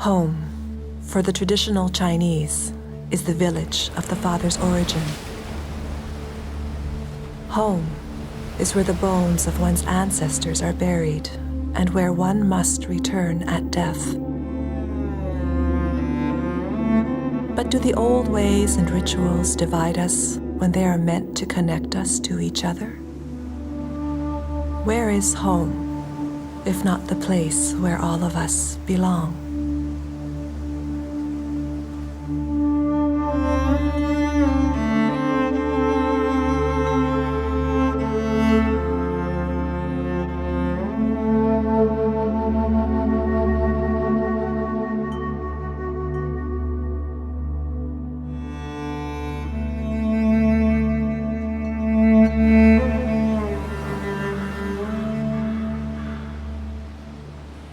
Home, for the traditional Chinese, is the village of the father's origin. Home is where the bones of one's ancestors are buried and where one must return at death. But do the old ways and rituals divide us when they are meant to connect us to each other? Where is home, if not the place where all of us belong?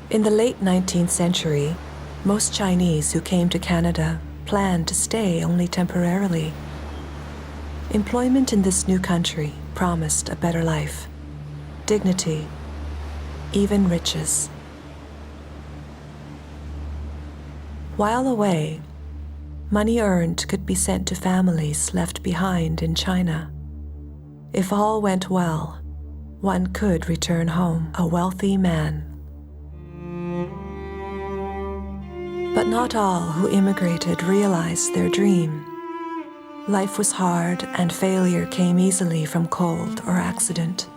In the late 19th century, most Chinese who came to Canada planned to stay only temporarily. Employment in this new country promised a better life, dignity, even riches. While away, money earned could be sent to families left behind in China. If all went well, one could return home a wealthy man. But not all who immigrated realized their dream. Life was hard and failure came easily from cold or accident.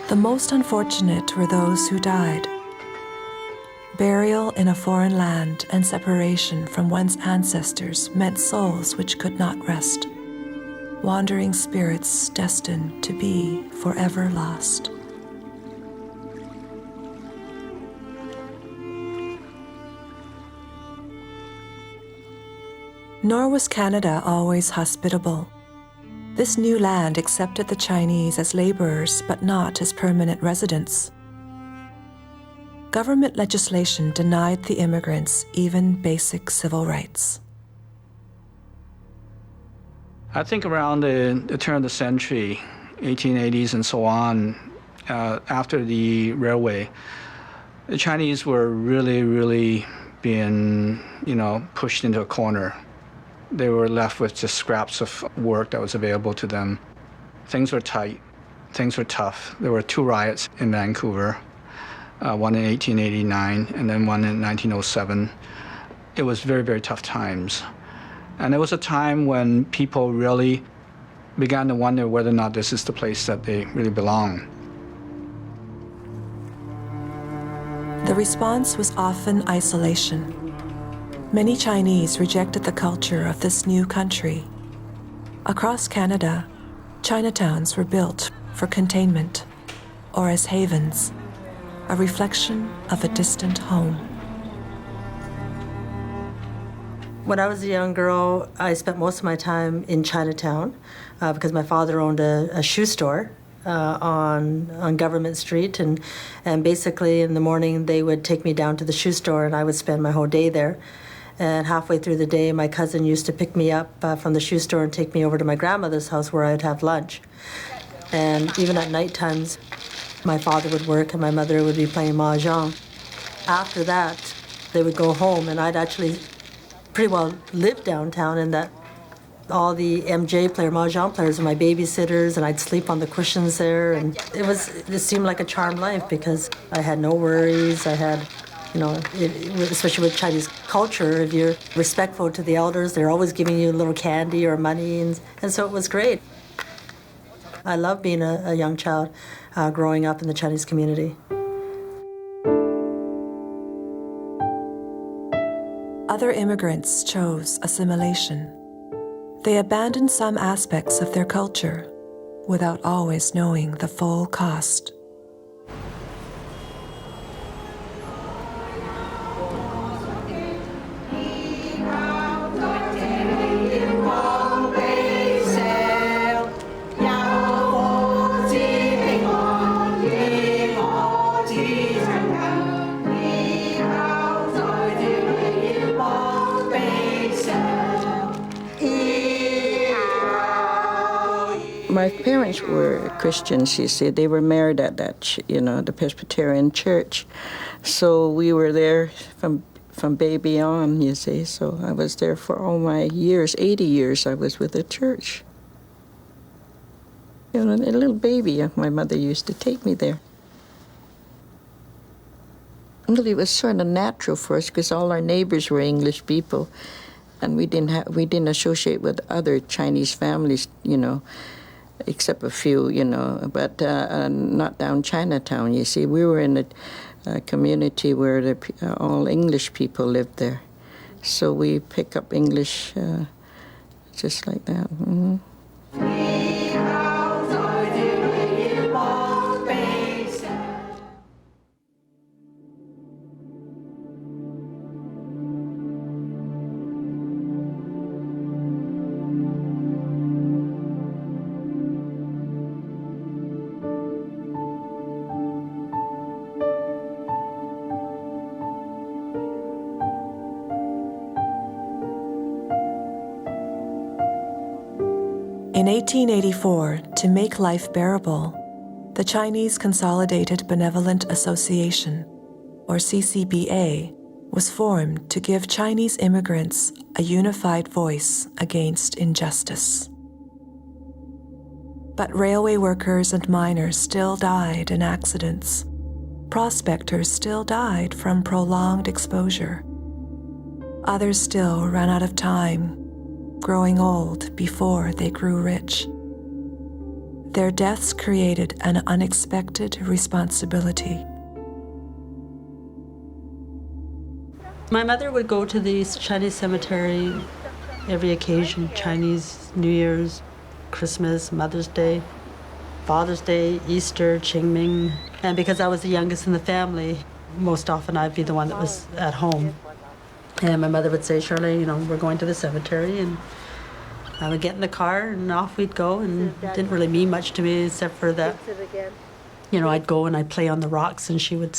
The most unfortunate were those who died. Burial in a foreign land and separation from one's ancestors meant souls which could not rest, wandering spirits destined to be forever lost. Nor was Canada always hospitable. This new land accepted the Chinese as laborers but not as permanent residents. Government legislation denied the immigrants even basic civil rights. I think around the turn of the century, 1880s and so on, after the railway, the Chinese were really being, pushed into a corner. They were left with just scraps of work that was available to them. Things were tight, things were tough. There were 2 riots in Vancouver, one in 1889 and then one in 1907. It was very tough times. And it was a time when people really began to wonder whether or not this is the place that they really belong. The response was often isolation. Many Chinese rejected the culture of this new country. Across Canada, Chinatowns were built for containment or as havens, a reflection of a distant home. When I was a young girl, I spent most of my time in Chinatown because my father owned a shoe store on Government Street, and basically in the morning they would take me down to the shoe store and I would spend my whole day there. And halfway through the day, my cousin used to pick me up from the shoe store and take me over to my grandmother's house where I'd have lunch. And even at night times, my father would work and my mother would be playing mahjong. After that, they would go home, and I'd actually pretty well live downtown in that all the mahjong players were my babysitters, and I'd sleep on the cushions there. And it seemed like a charmed life because I had no worries. I had, especially with Chinese culture, if you're respectful to the elders, they're always giving you a little candy or money, and so it was great. I love being a young child growing up in the Chinese community. Other immigrants chose assimilation. They abandoned some aspects of their culture without always knowing the full cost. My parents were Christians, you see. They were married at that, the Presbyterian church. So we were there from baby on, you see. So I was there for all my years, 80 years I was with the church. A little baby, my mother used to take me there. Well, it was sort of natural for us because all our neighbors were English people, and we didn't associate with other Chinese families, except a few, but not down Chinatown. You see, we were in a community where all English people lived there, so we pick up English just like that. Mm-hmm. In 1884, to make life bearable, the Chinese Consolidated Benevolent Association, or CCBA, was formed to give Chinese immigrants a unified voice against injustice. But railway workers and miners still died in accidents. Prospectors still died from prolonged exposure. Others still ran out of time, growing old before they grew rich. Their deaths created an unexpected responsibility. My mother would go to the Chinese cemetery every occasion, Chinese New Year's, Christmas, Mother's Day, Father's Day, Easter, Qingming. And because I was the youngest in the family, most often I'd be the one that was at home. And my mother would say, Shirley, we're going to the cemetery. And I would get in the car and off we'd go. And it didn't really mean much to me except for that, I'd go and I'd play on the rocks and she would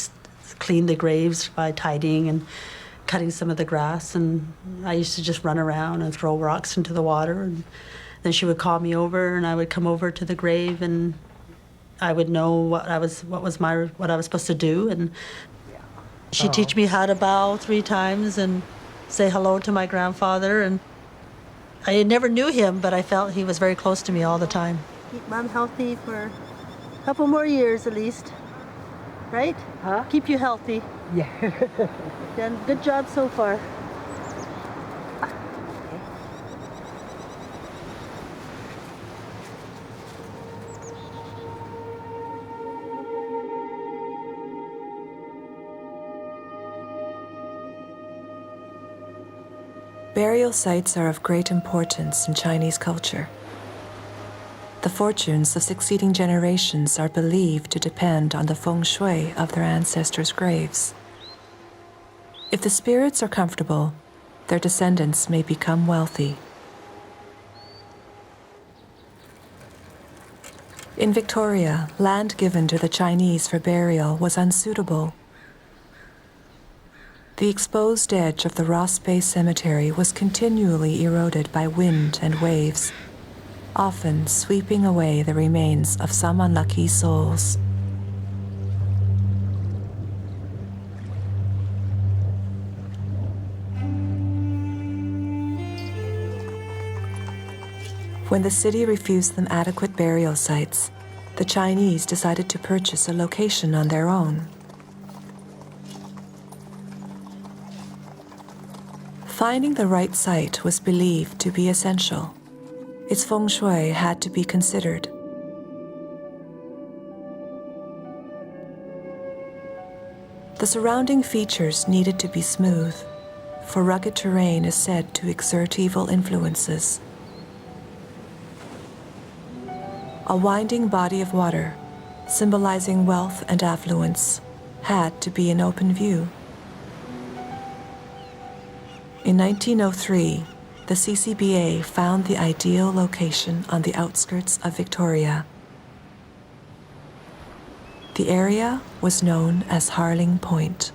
clean the graves by tidying and cutting some of the grass. And I used to just run around and throw rocks into the water. And then she would call me over and I would come over to the grave and I would know what I was supposed to do. And she'd teach me how to bow 3 times and say hello to my grandfather. And I never knew him, but I felt he was very close to me all the time. Keep Mom healthy for a couple more years at least, right? Huh? Keep you healthy. Yeah. Done good job so far. Burial sites are of great importance in Chinese culture. The fortunes of succeeding generations are believed to depend on the feng shui of their ancestors' graves. If the spirits are comfortable, their descendants may become wealthy. In Victoria, land given to the Chinese for burial was unsuitable. The exposed edge of the Ross Bay Cemetery was continually eroded by wind and waves, often sweeping away the remains of some unlucky souls. When the city refused them adequate burial sites, the Chinese decided to purchase a location on their own. Finding the right site was believed to be essential. Its feng shui had to be considered. The surrounding features needed to be smooth, for rugged terrain is said to exert evil influences. A winding body of water, symbolizing wealth and affluence, had to be in open view. In 1903, the CCBA found the ideal location on the outskirts of Victoria. The area was known as Harling Point.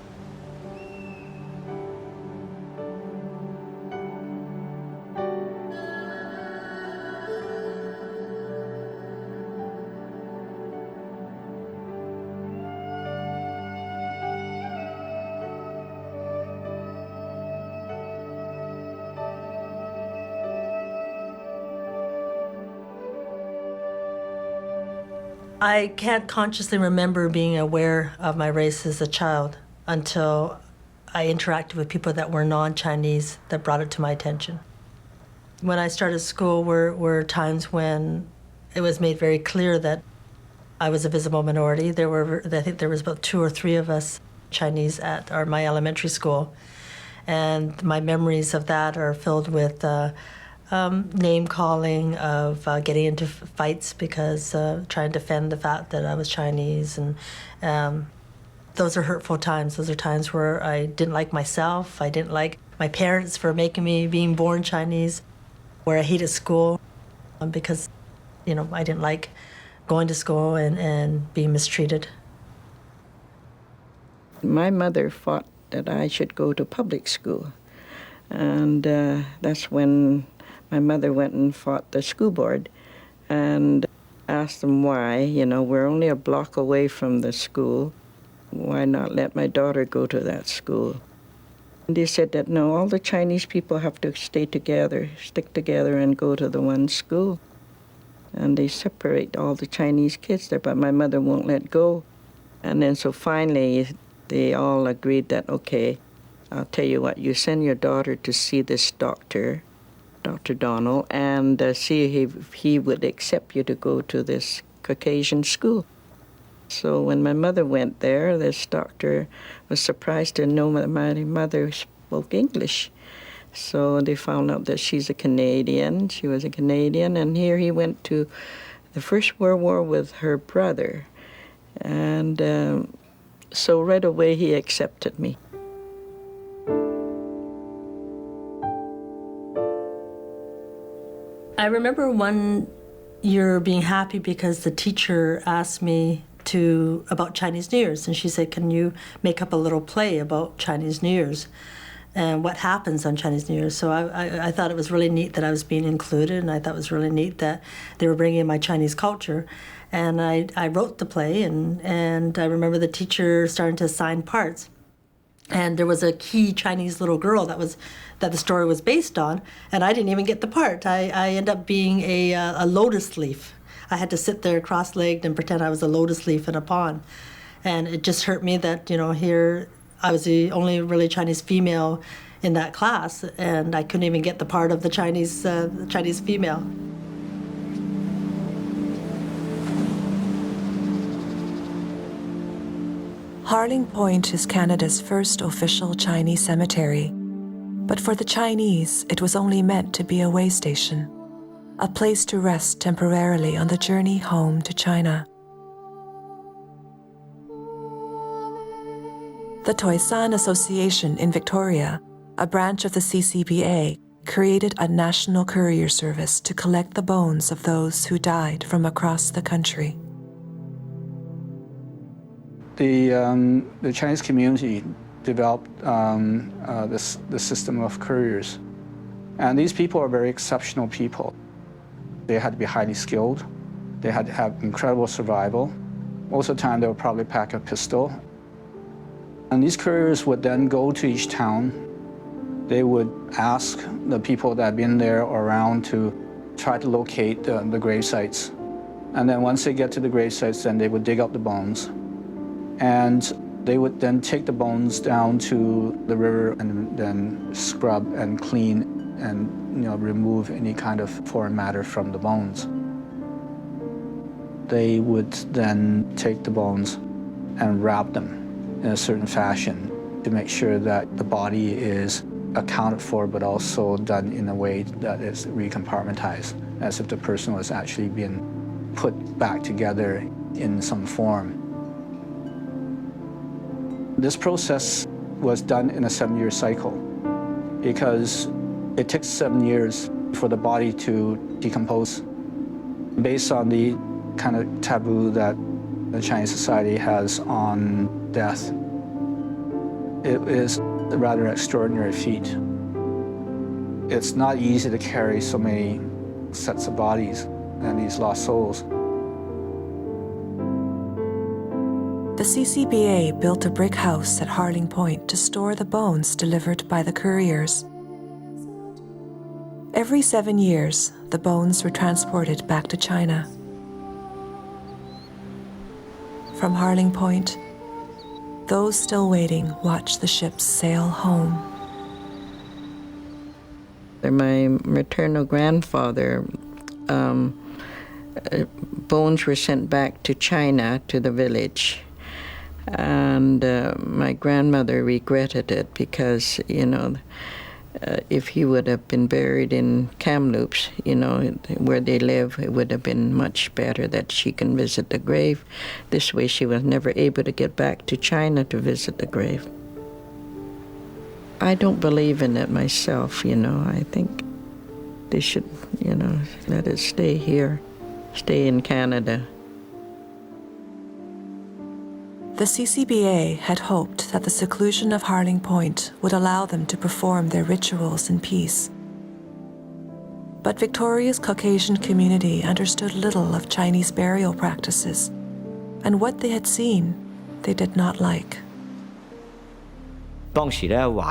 I can't consciously remember being aware of my race as a child until I interacted with people that were non-Chinese that brought it to my attention. When I started school were times when it was made very clear that I was a visible minority. I think there was about 2 or 3 of us Chinese at my elementary school. And my memories of that are filled with name calling, of getting into fights because trying to defend the fact that I was Chinese. And those are hurtful times. Those are times where I didn't like myself. I didn't like my parents for making me being born Chinese, where I hated school because, I didn't like going to school and being mistreated. My mother fought that I should go to public school. And that's when my mother went and fought the school board and asked them why. We're only a block away from the school. Why not let my daughter go to that school? And they said that, no, all the Chinese people have to stay together, stick together and go to the one school. And they separate all the Chinese kids there, but my mother won't let go. And then so finally they all agreed that, okay, I'll tell you what, you send your daughter to see this doctor, Dr. Donald, and see if he would accept you to go to this Caucasian school. So when my mother went there, this doctor was surprised to know that my mother spoke English. So they found out that she's a Canadian. She was a Canadian, and here he went to the First World War with her brother. And so right away he accepted me. I remember one year being happy because the teacher asked me about Chinese New Year's, and she said, can you make up a little play about Chinese New Year's and what happens on Chinese New Year's? So I thought it was really neat that I was being included, and I thought it was really neat that they were bringing in my Chinese culture. And I wrote the play, and I remember the teacher starting to assign parts. And there was a key Chinese little girl that the story was based on, and I didn't even get the part. I ended up being a lotus leaf. I had to sit there cross-legged and pretend I was a lotus leaf in a pond. And it just hurt me that, here I was the only really Chinese female in that class, and I couldn't even get the part of the Chinese female. Harling Point is Canada's first official Chinese cemetery, but for the Chinese, it was only meant to be a way station, a place to rest temporarily on the journey home to China. The Toisan Association in Victoria, a branch of the CCBA, created a national courier service to collect the bones of those who died from across the country. The Chinese community developed the system of couriers. And these people are very exceptional people. They had to be highly skilled. They had to have incredible survival. Most of the time, they would probably pack a pistol. And these couriers would then go to each town. They would ask the people that had been there or around to try to locate the grave sites. And then once they get to the grave sites, then they would dig up the bones. And they would then take the bones down to the river and then scrub and clean and remove any kind of foreign matter from the bones. They would then take the bones and wrap them in a certain fashion to make sure that the body is accounted for, but also done in a way that is recompartmentized, as if the person was actually being put back together in some form. This process was done in a 7-year cycle because it takes 7 years for the body to decompose. Based on the kind of taboo that the Chinese society has on death, it is a rather extraordinary feat. It's not easy to carry so many sets of bodies and these lost souls. The CCBA built a brick house at Harling Point to store the bones delivered by the couriers. Every 7 years, the bones were transported back to China. from Harling Point, those still waiting watch the ships sail home. My maternal grandfather, bones were sent back to China, to the village. And my grandmother regretted it because, if he would have been buried in Kamloops, where they live, it would have been much better that she can visit the grave. This way she was never able to get back to China to visit the grave. I don't believe in it myself, I think they should, let it stay here, stay in Canada. The CCBA had hoped that the seclusion of Harling Point would allow them to perform their rituals in peace. But Victoria's Caucasian community understood little of Chinese burial practices, and what they had seen, they did not like. 當時咧，我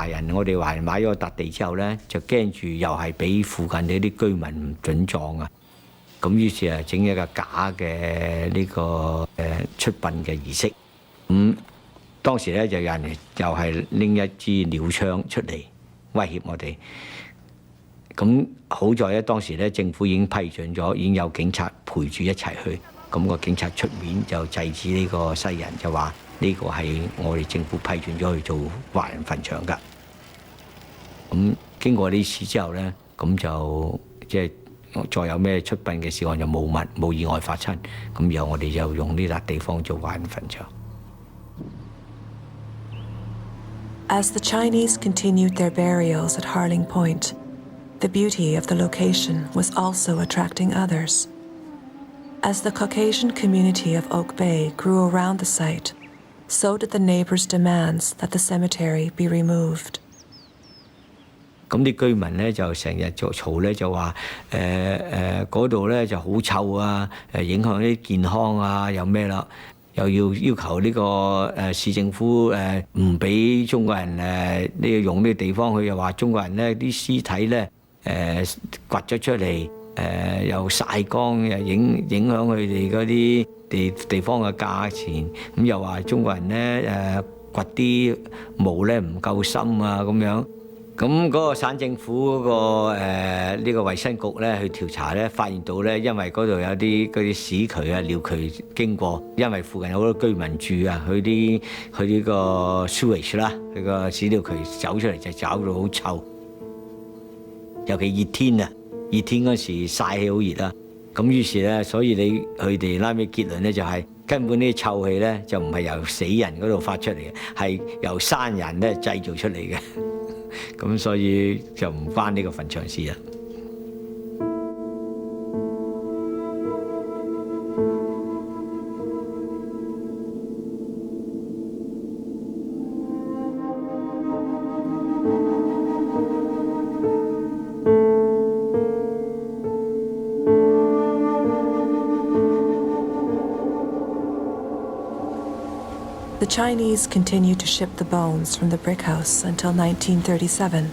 哋華人買咗笪地之後咧，就驚住又係俾附近呢啲居民唔準葬啊。咁於是啊，整一個假嘅呢個出殯嘅儀式。當時咧就有人又係拎一支鳥槍出嚟威脅我哋。咁好在咧，當時咧政府已經批准咗，已經有警察陪住一齊去。咁個警察出面就制止呢個西人，就話呢個係我哋政府批准咗去做華人墳場㗎。咁經過呢次之後咧，咁就即係再有咩出殯嘅事案就冇意外發生。咁然後我哋就用呢笪地方做華人墳場。As the Chinese continued their burials at Harling Point, the beauty of the location was also attracting others. As the Caucasian community of Oak Bay grew around the site, so did the neighbors' demands that the cemetery be removed. 咁啲居民咧就成日就嘈咧，就話嗰度咧就好臭啊，影響啲健康啊，又咩啦？又要求呢個市政府唔俾中國人用呢個地方，佢又話中國人咧啲屍體咧掘咗出嚟又曬乾，又影響佢哋嗰啲地方嘅價錢，咁又話中國人咧掘啲墓咧唔夠深啊咁樣。咁嗰個省政府嗰個呢個衛生局咧去調查咧，發現到咧，因為嗰度有啲嗰啲屎渠啊、尿渠經過，因為附近有好多居民住啊，佢呢個 sewage 啦，佢個屎尿渠走出嚟就搞到好臭，尤其熱天啊，熱天嗰時曬氣好熱啦，咁於是咧，所以佢哋拉尾結論咧就係根本呢啲臭氣咧就唔係由死人嗰度發出嚟嘅，係由生人咧製造出嚟嘅。咁所以就唔關呢個墳場事啦。The Chinese continued to ship the bones from the brick house until 1937.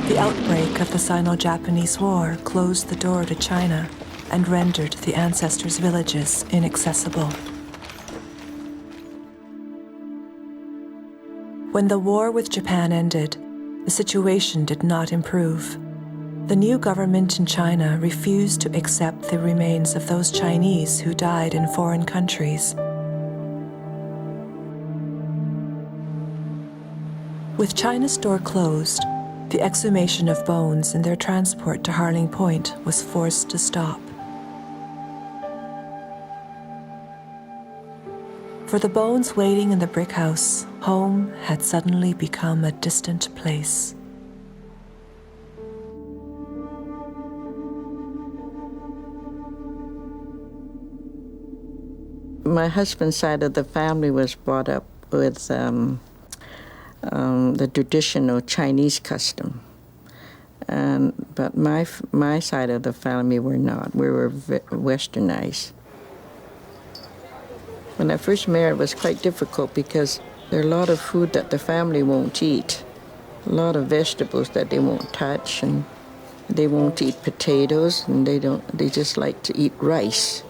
The outbreak of the Sino-Japanese War closed the door to China and rendered the ancestors' villages inaccessible. When the war with Japan ended, the situation did not improve. The new government in China refused to accept the remains of those Chinese who died in foreign countries. With China's door closed, the exhumation of bones and their transport to Harling Point was forced to stop. For the bones waiting in the brick house, home had suddenly become a distant place. My husband's side of the family was brought up with the traditional Chinese custom, but my side of the family were not. We were westernized. When I first married, it was quite difficult because there are a lot of food that the family won't eat, a lot of vegetables that they won't touch, and They won't eat potatoes, and they just like to eat rice.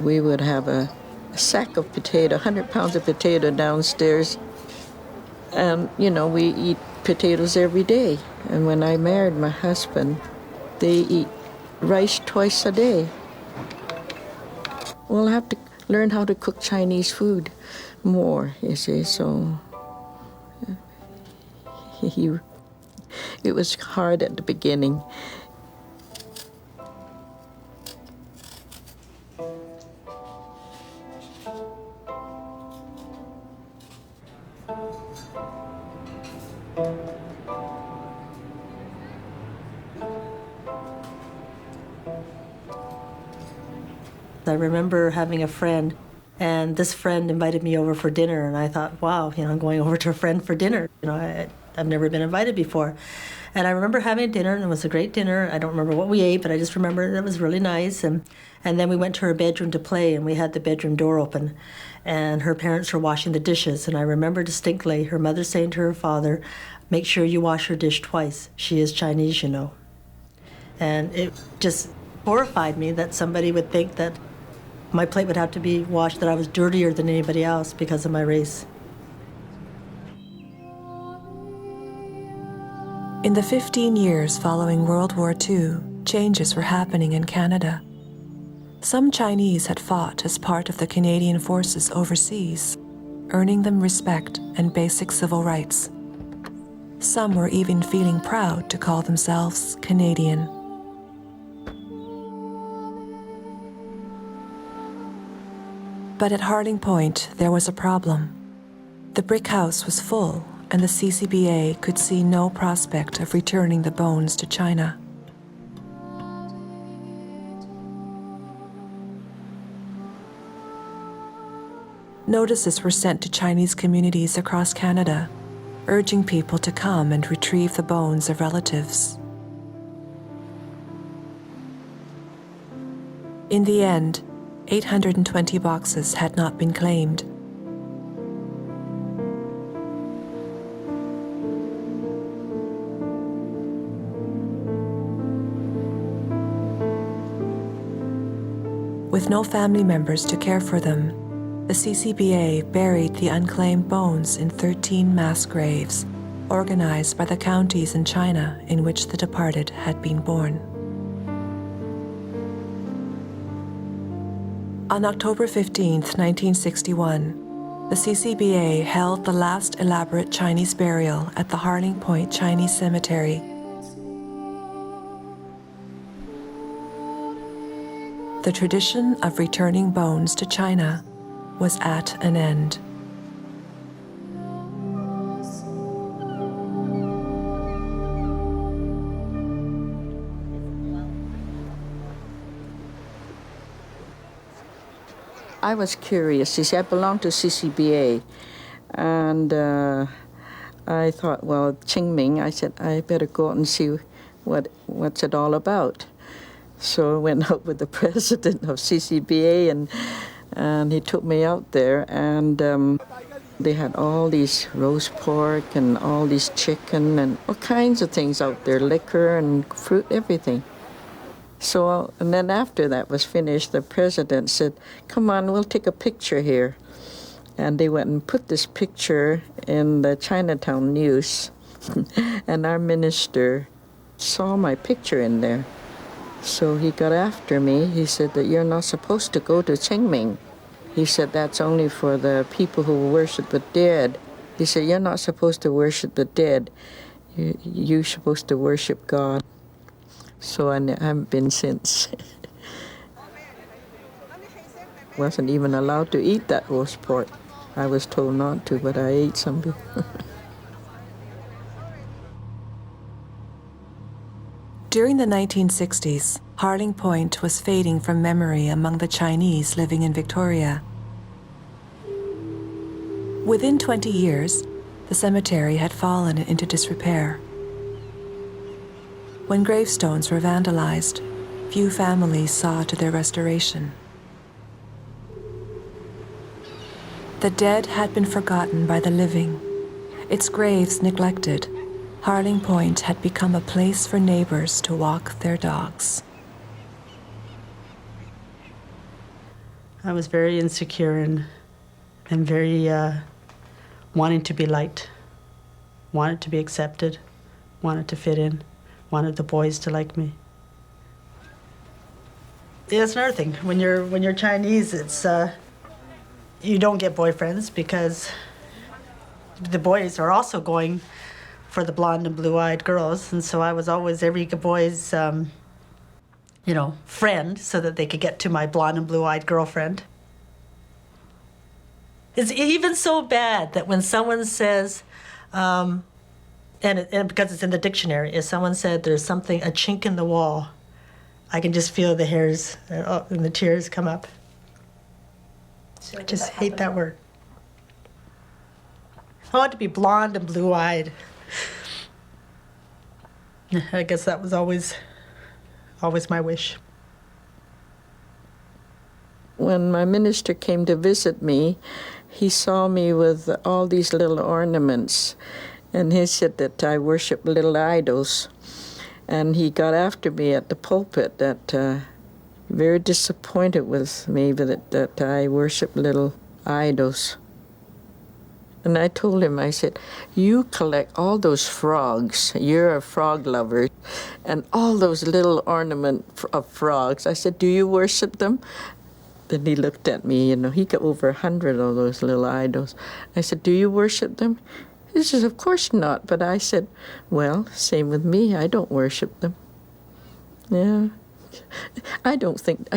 We would have a sack of potato, 100 pounds of potato downstairs. And, we eat potatoes every day. And when I married my husband, they eat rice twice a day. Well, I have to learn how to cook Chinese food more, you see, so it was hard at the beginning. I remember having a friend, and this friend invited me over for dinner, and I thought, wow, I'm going over to a friend for dinner. I've never been invited before. And I remember having dinner, and it was a great dinner. I don't remember what we ate, but I just remember it was really nice. And then we went to her bedroom to play, and we had the bedroom door open, and her parents were washing the dishes. And I remember distinctly her mother saying to her father, make sure you wash her dish twice. She is Chinese, And it just horrified me that somebody would think that my plate would have to be washed, that I was dirtier than anybody else because of my race. In the 15 years following World War II, changes were happening in Canada. Some Chinese had fought as part of the Canadian forces overseas, earning them respect and basic civil rights. Some were even feeling proud to call themselves Canadian. But at Harling Point, there was a problem. The brick house was full, and the CCBA could see no prospect of returning the bones to China. Notices were sent to Chinese communities across Canada, urging people to come and retrieve the bones of relatives. In the end, 820 boxes had not been claimed. With no family members to care for them, the CCBA buried the unclaimed bones in 13 mass graves, organized by the counties in China in which the departed had been born. On October 15, 1961, the CCBA held the last elaborate Chinese burial at the Harling Point Chinese Cemetery. The tradition of returning bones to China was at an end. I was curious. You see, I belonged to CCBA, and I thought, well, Qingming, I said, I better go out and see what's it all about. So I went out with the president of CCBA, and he took me out there, and they had all these roast pork and all these chicken and all kinds of things out there, liquor and fruit, everything. So, and then after that was finished, the president said, come on, we'll take a picture here. And they went and put this picture in the Chinatown news. And our minister saw my picture in there. So he got after me. He said that you're not supposed to go to Qingming. He said that's only for the people who worship the dead. He said, you're not supposed to worship the dead. You're supposed to worship God. So I haven't been since. Wasn't even allowed to eat that roast pork. I was told not to, but I ate some. During the 1960s, Harling Point was fading from memory among the Chinese living in Victoria. Within 20 years, the cemetery had fallen into disrepair. When gravestones were vandalized, few families saw to their restoration. The dead had been forgotten by the living, its graves neglected, Harling Point had become a place for neighbors to walk their dogs. I was very insecure and very wanting to be liked, wanted to be accepted, wanted to fit in, wanted the boys to like me. Yeah, that's another thing. When you're Chinese, it's you don't get boyfriends because the boys are also going for the blonde and blue-eyed girls, and so I was always every boy's, friend, so that they could get to my blonde and blue-eyed girlfriend. It's even so bad that when someone says, and because it's in the dictionary, if someone said there's something, a chink in the wall, I can just feel the hairs and the tears come up. So I just hate that word. I want to be blonde and blue-eyed. I guess that was always my wish. When my minister came to visit me, he saw me with all these little ornaments, and he said that I worship little idols. And he got after me at the pulpit, that very disappointed with me that I worship little idols. And I told him, I said, you collect all those frogs, you're a frog lover, and all those little ornaments of frogs. I said, do you worship them? Then he looked at me, he got over 100 of those little idols. I said, do you worship them? He says, of course not. But I said, well, same with me, I don't worship them. Yeah, I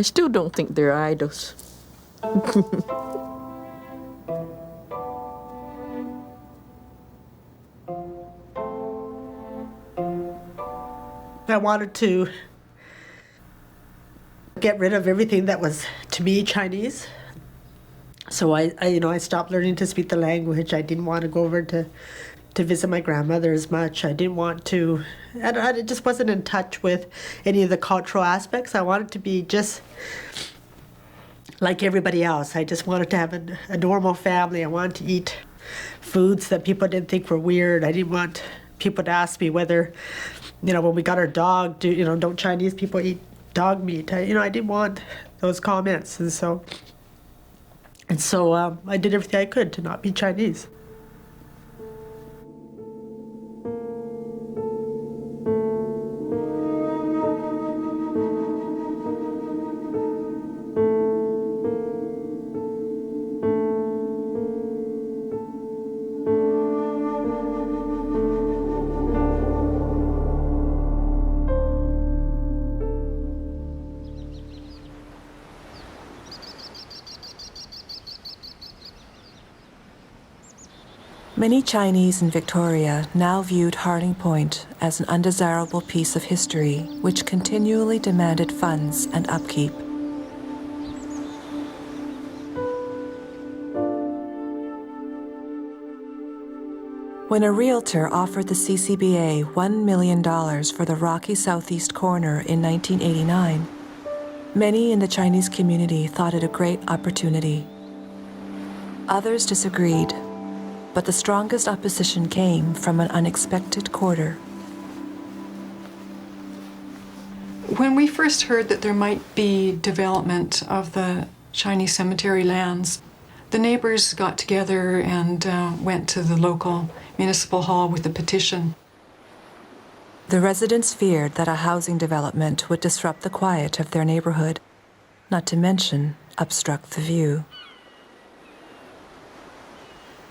still don't think they're idols. I wanted to get rid of everything that was, to me, Chinese. So I stopped learning to speak the language. I didn't want to go over to visit my grandmother as much. I didn't want to, I just wasn't in touch with any of the cultural aspects. I wanted to be just like everybody else. I just wanted to have a normal family. I wanted to eat foods that people didn't think were weird. I didn't want people to ask me whether, when we got our dog, don't Chinese people eat dog meat? I didn't want those comments. And so I did everything I could to not be Chinese. Many Chinese in Victoria now viewed Harling Point as an undesirable piece of history which continually demanded funds and upkeep. When a realtor offered the CCBA $1 million for the rocky southeast corner in 1989, many in the Chinese community thought it a great opportunity. Others disagreed, but the strongest opposition came from an unexpected quarter. When we first heard that there might be development of the Chinese cemetery lands, the neighbors got together and went to the local municipal hall with a petition. The residents feared that a housing development would disrupt the quiet of their neighborhood, not to mention obstruct the view.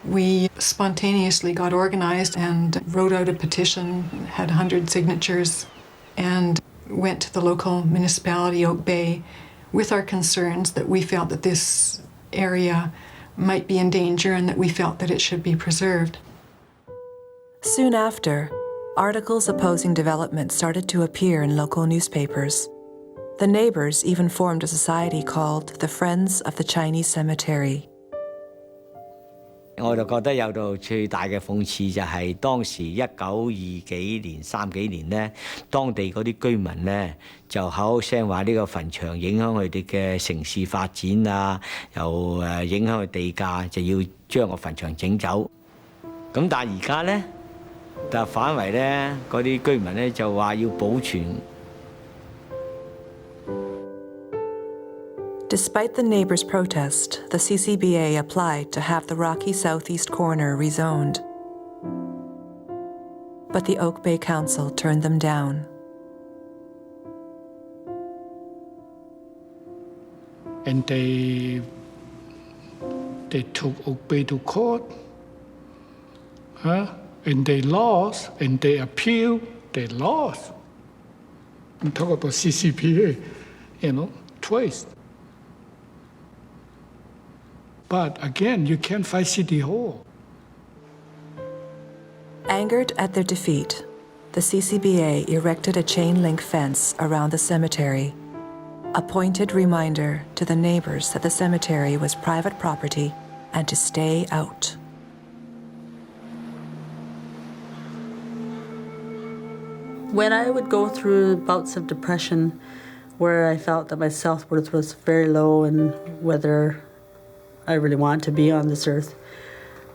We spontaneously got organized and wrote out a petition, had 100 signatures, and went to the local municipality, Oak Bay, with our concerns that we felt that this area might be in danger and that we felt that it should be preserved. Soon after, articles opposing development started to appear in local newspapers. The neighbors even formed a society called the Friends of the Chinese Cemetery. 我就覺得有到最大嘅諷刺就係當時1920幾年、30幾年呢，當地嗰啲居民呢就口聲話呢個墳場影響佢哋嘅城市發展啊，又影響佢地價，就要將個墳場整走。咁但係而家呢，但係反為咧，嗰啲居民咧就話要保存。Despite the neighbors' protest, the CCBA applied to have the rocky southeast corner rezoned. But the Oak Bay Council turned them down. And they took Oak Bay to court, and they lost, and they appealed, they lost. And talk about CCPA, twice. But again, you can't fight City Hall. Angered at their defeat, the CCBA erected a chain-link fence around the cemetery, a pointed reminder to the neighbors that the cemetery was private property and to stay out. When I would go through bouts of depression where I felt that my self-worth was very low and whether I really want to be on this earth,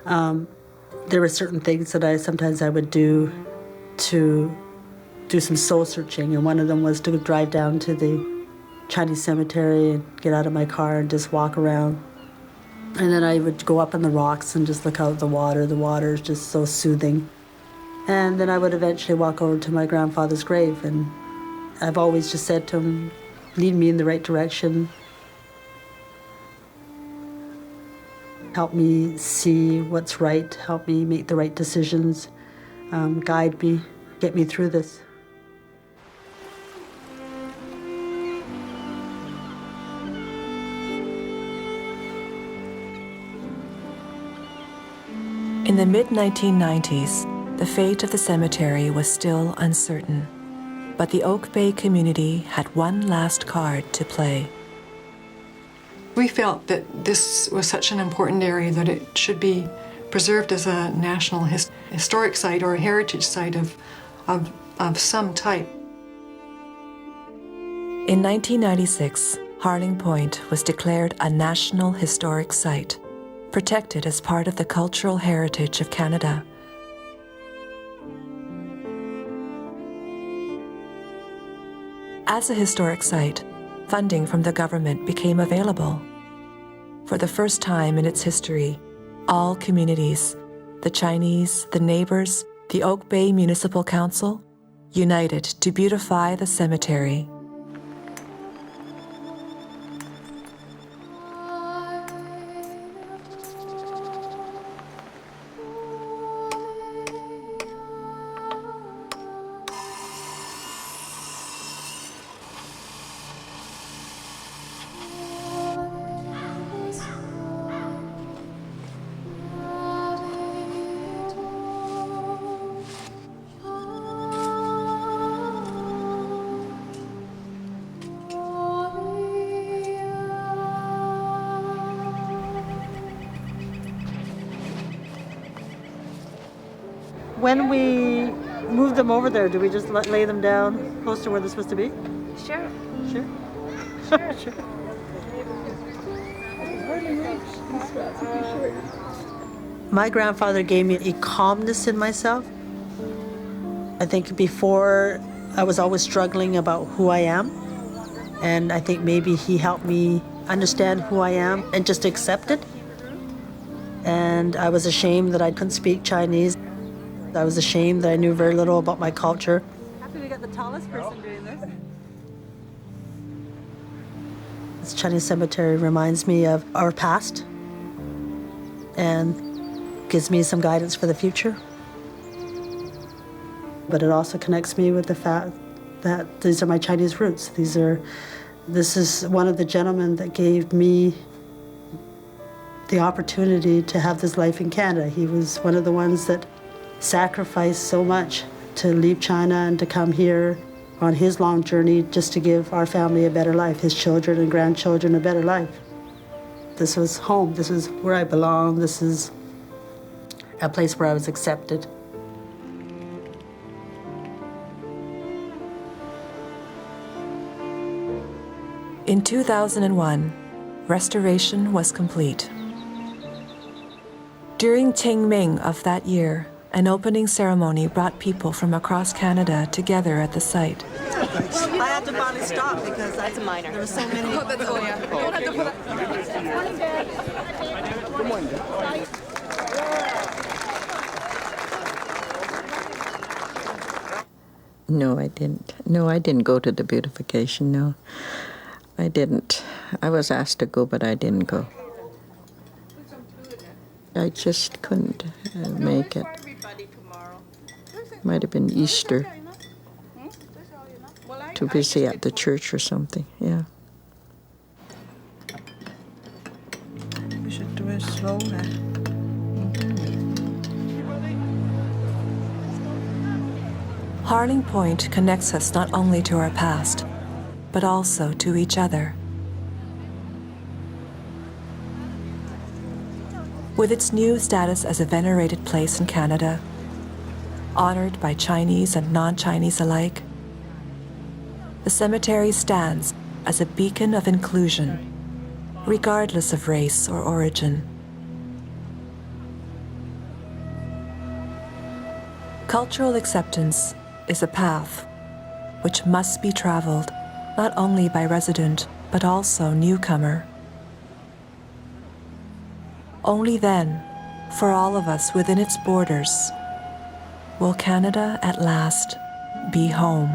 there were certain things that sometimes I would do to do some soul searching, and one of them was to drive down to the Chinese cemetery and get out of my car and just walk around. And then I would go up on the rocks and just look out at the water. The water is just so soothing. And then I would eventually walk over to my grandfather's grave, and I've always just said to him, lead me in the right direction. Help me see what's right, help me make the right decisions, guide me, get me through this. In the mid-1990s, the fate of the cemetery was still uncertain, but the Oak Bay community had one last card to play. We felt that this was such an important area that it should be preserved as a national historic site or a heritage site of some type. In 1996, Harling Point was declared a National Historic Site, protected as part of the cultural heritage of Canada. As a historic site, funding from the government became available. For the first time in its history, all communities, the Chinese, the neighbors, the Oak Bay Municipal Council, united to beautify the cemetery. When we move them over there, do we just lay them down close to where they're supposed to be? Sure. Sure. Sure. My grandfather gave me a calmness in myself. I think before I was always struggling about who I am, and I think maybe he helped me understand who I am and just accept it. And I was ashamed that I couldn't speak Chinese. I was ashamed that I knew very little about my culture. Happy we got the tallest person doing this. This Chinese cemetery reminds me of our past and gives me some guidance for the future. But it also connects me with the fact that these are my Chinese roots. This is one of the gentlemen that gave me the opportunity to have this life in Canada. He was one of the ones that sacrificed so much to leave China and to come here on his long journey just to give our family a better life, his children and grandchildren a better life. This was home. This is where I belong. This is a place where I was accepted. In 2001, restoration was complete. During Qingming of that year, An opening ceremony brought people from across Canada together at the site. I had to finally stop because there were so many. No, I didn't. No, I didn't go to the beautification, no. I didn't. I was asked to go, but I didn't go. I just couldn't make it. Might have been Easter. Too busy at the church or something, yeah. We should do it slow. Harling Point connects us not only to our past, but also to each other. With its new status as a venerated place in Canada, honored by Chinese and non-Chinese alike, the cemetery stands as a beacon of inclusion, regardless of race or origin. Cultural acceptance is a path which must be traveled not only by resident but also newcomer. Only then, for all of us within its borders, will Canada at last be home.